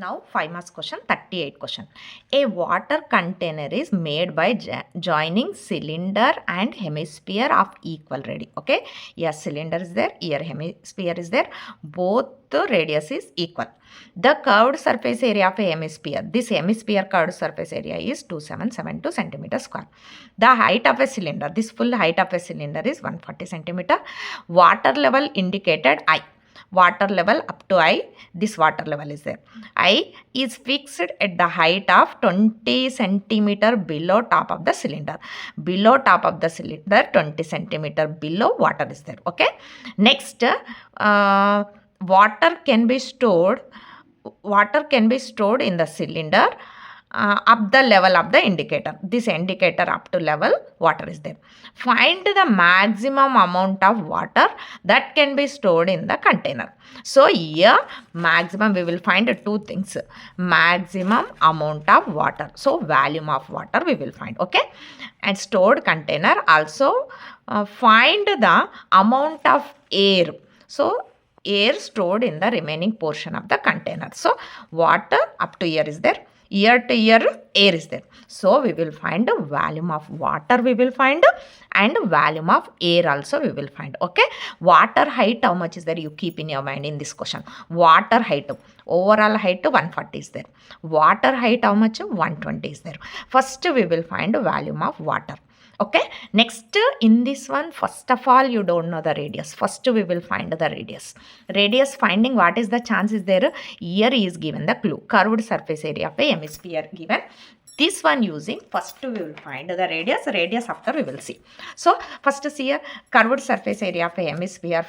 Now 5 marks question, 38 question. A water container is made by joining cylinder and hemisphere of equal radius. Okay, here cylinder is there, here hemisphere is there, both the radius is equal. The curved surface area of a hemisphere, this hemisphere curved surface area is 2772 centimeter square. The height of a cylinder, this full height of a cylinder is 140 centimeter. Water level indicated I. Water level up to I, this water level is there. I is fixed at the height of 20 centimeter below top of the cylinder. Below top of the cylinder, 20 centimeter below water is there. Okay. Next, water can be stored in the cylinder up the level of the indicator. This indicator up to level water is there. Find the maximum amount of water that can be stored in the container. So here maximum we will find two things. Maximum amount of water. So volume of water we will find. Okay. And stored container also find the amount of air. So air stored in the remaining portion of the container. So water up to here is there. Year to year air is there. So we will find the volume of water we will find and volume of air also we will find. Okay. Water height how much is there? You keep in your mind in this question. Water height, overall height 140 is there. Water height how much? 120 is there. First we will find the volume of water. Okay. Next in this one, first of all you don't know the radius. First we will find the radius. Radius finding, what is the chance is there? Here is given the clue. Curved surface area of a hemisphere given. This one using, first we will find the radius. Radius after we will see. So first see here, curved surface area of a hemisphere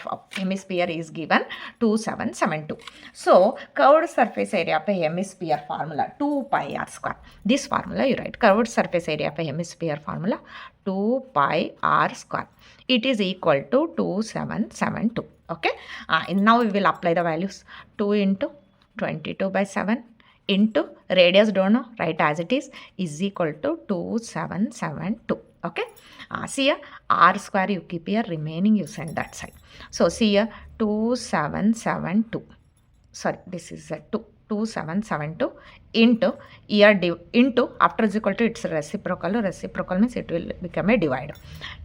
is given 2772. So curved surface area of a hemisphere formula 2 pi r square. This formula you write. Curved surface area of a hemisphere formula 2 pi r square. It is equal to 2772. Okay. Now we will apply the values. 2 into 22 by 7 into radius don't know, right as it is equal to 2772. Okay. See here r square you keep here, remaining you send that side. So see here 2772. Sorry, this is a 2772 into here into after is equal to its reciprocal. Reciprocal means it will become a divider.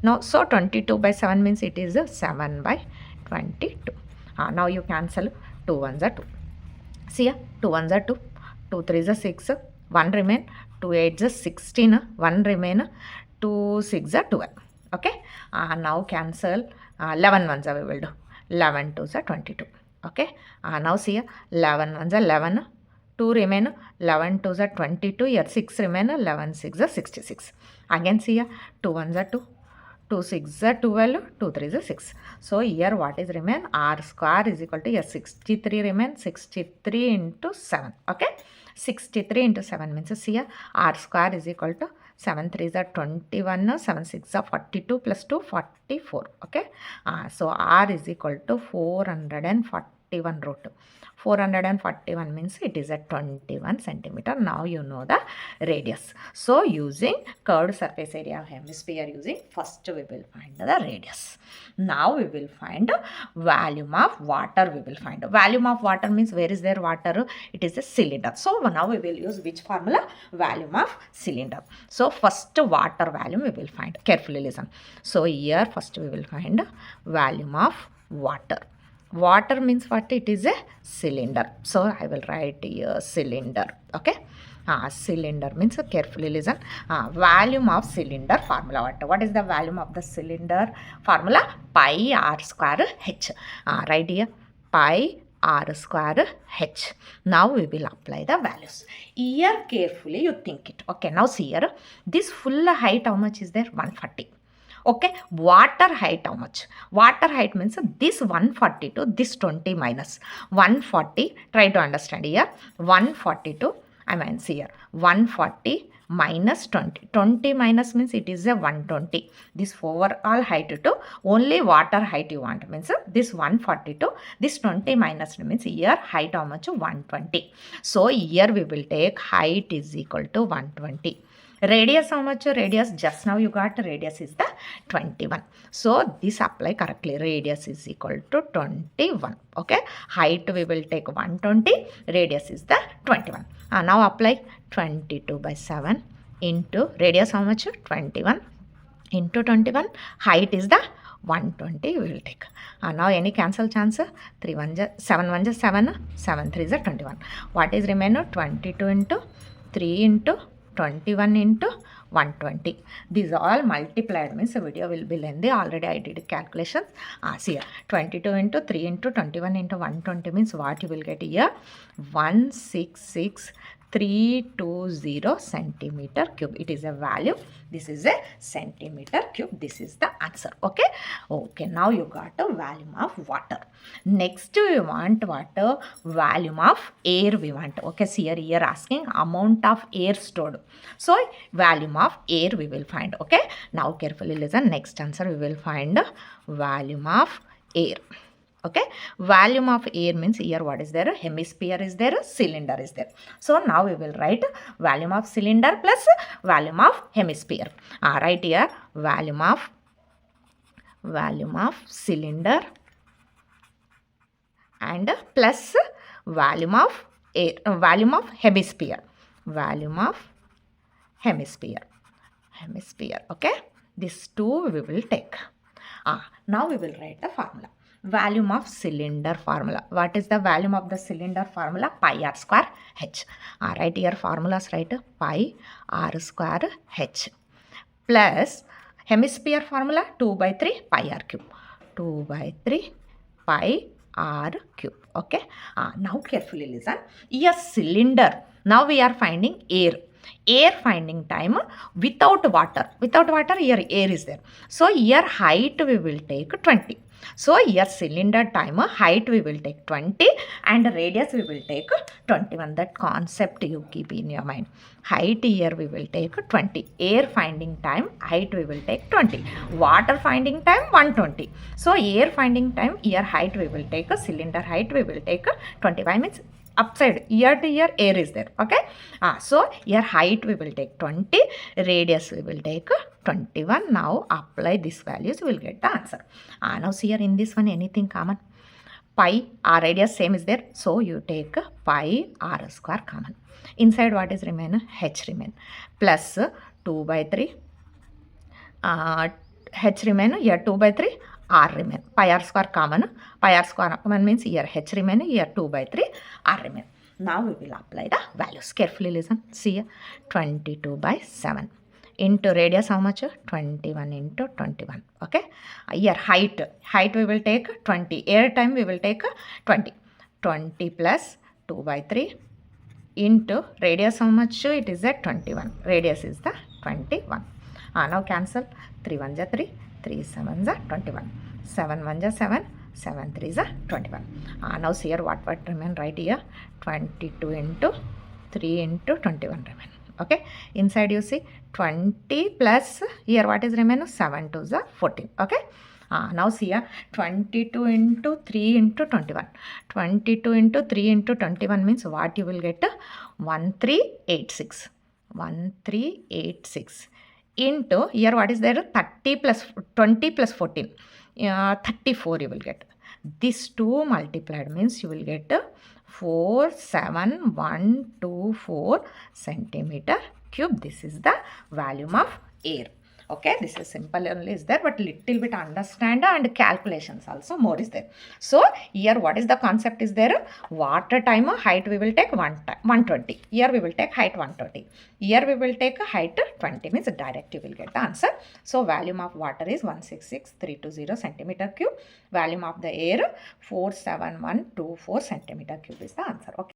Now so 22 by 7 means it is a 7 by 22. Now you cancel 2 ones are 2. See here 2 ones are 2. 2 3s are 6, 1 remain, 2 8s are 16, 1 remain, 2 6 are 12. Okay. Now cancel 11 ones we will do. 11 2s are 22. Okay. Now see here 11 ones are 11, 2 remain, 11 2s are 22, here 6 remain, 11 6 are 66. Again see here 2 ones are 2. 2 6 are 12, 2 3 are 6. So here what is remain? R square is equal to here 63 remain, 63 into 7. Okay. 63 into 7 means here R square is equal to 7 3s are 21, 7 6 are 42 plus 2 44. Okay. So R is equal to 441 root 2. 441 means it is at 21 centimeter. Now you know the radius. So using curved surface area of hemisphere using, first we will find the radius. Now we will find volume of water we will find. Volume of water means where is there water? It is a cylinder. So now we will use which formula? Volume of cylinder. So first water volume we will find. Carefully listen. So here first we will find volume of water. Water means what? It is a cylinder. So I will write here cylinder. Okay. Cylinder means, carefully listen. Volume of cylinder formula. What is the volume of the cylinder formula? Pi r square h. Right here pi r square h. Now we will apply the values. Here carefully you think it. Okay. Now see here. This full height how much is there? 140. Okay, water height how much? Water height means this 140 to this 20 minus 140. Try to understand here. 142, I mean see here. 140 minus 20. 20 minus means it is a 120. This overall height to only water height you want. Means this 142, this 20 minus means here height how much? 120. So here we will take height is equal to 120. Radius how much? Radius just now you got radius is the 21. So this apply correctly. Radius is equal to 21. Okay. Height we will take 120. Radius is the 21. Now apply 22 by 7 into radius how much? 21 into 21. Height is the 120 we will take. Now any cancel chance? 3 1 7 1 7, 7 3 21. What is remainder? 22 into 3 into 21 into 120. These all multiplied means the video will be lengthy. Already I did calculations. See here 22 into 3 into 21 into 120 means what you will get here? 166,320 centimeter cube. It is a value. This is a centimeter cube. This is the answer. Okay. Now you got a volume of water. Next we want water volume of air we want. Okay. See here asking amount of air stored. So volume of air we will find. Okay. Now carefully listen. Next answer we will find volume of air. Okay, volume of air means here what is there? Hemisphere is there, cylinder is there. So now we will write volume of cylinder plus volume of hemisphere. Right here volume of cylinder and plus volume of air, volume of hemisphere. Volume of hemisphere. Okay, these two we will take. Now we will write the formula. Volume of cylinder formula. What is the volume of the cylinder formula? Pi r square h. Right here formulas, right? Pi r square h plus hemisphere formula 2 by 3 pi r cube. 2 by 3 pi r cube. Okay. Now carefully listen. Here cylinder. Now we are finding air. Air finding time without water. Without water here air is there. So here height we will take 20. So here cylinder time height we will take 20 and radius we will take 21. That concept you keep in your mind. Height here we will take 20. Air finding time height we will take 20. Water finding time 120. So air finding time here height we will take cylinder height we will take 25 means upside ear to ear air is there. Okay. So here height we will take 20, radius we will take 21. Now apply these values, we will get the answer. Now see here in this one anything common? Pi r radius same is there. So you take pi r square common. Inside what is remain? H remain plus 2 by 3 h remain here 2 by 3 r remain. Pi r square common. Pi r square common means here h remain, here 2 by 3 r remain. Now we will apply the values. Carefully listen. See here 22 by 7 into radius how much? 21 into 21. Okay. Here height we will take 20. Air time we will take 20. 20 plus 2 by 3 into radius how much? It is at 21. Radius is the 21. Now cancel. 3 1 is 3. 3 7 is 21. 7 1 is 7. 7 3 is 21. Now see here what remain right here? 22 into 3 into 21 remain. Okay. Inside you see 20 plus here what is remain? 7 2 is 14. Okay. Now see here 22 into 3 into 21. 22 into 3 into 21 means what you will get? 1386. 1386 into here what is there? 30 plus 20 plus 14. 34 you will get. These two multiplied means you will get 47124 centimeter cube. This is the volume of air. Okay, this is simple only is there, but little bit understand and calculations also more is there. So here what is the concept is there? Water time height we will take 120. Here we will take height 120. Here we will take height 20 means direct you will get the answer. So volume of water is 166,320 centimeter cube. Volume of the air 47124 centimeter cube is the answer. Okay.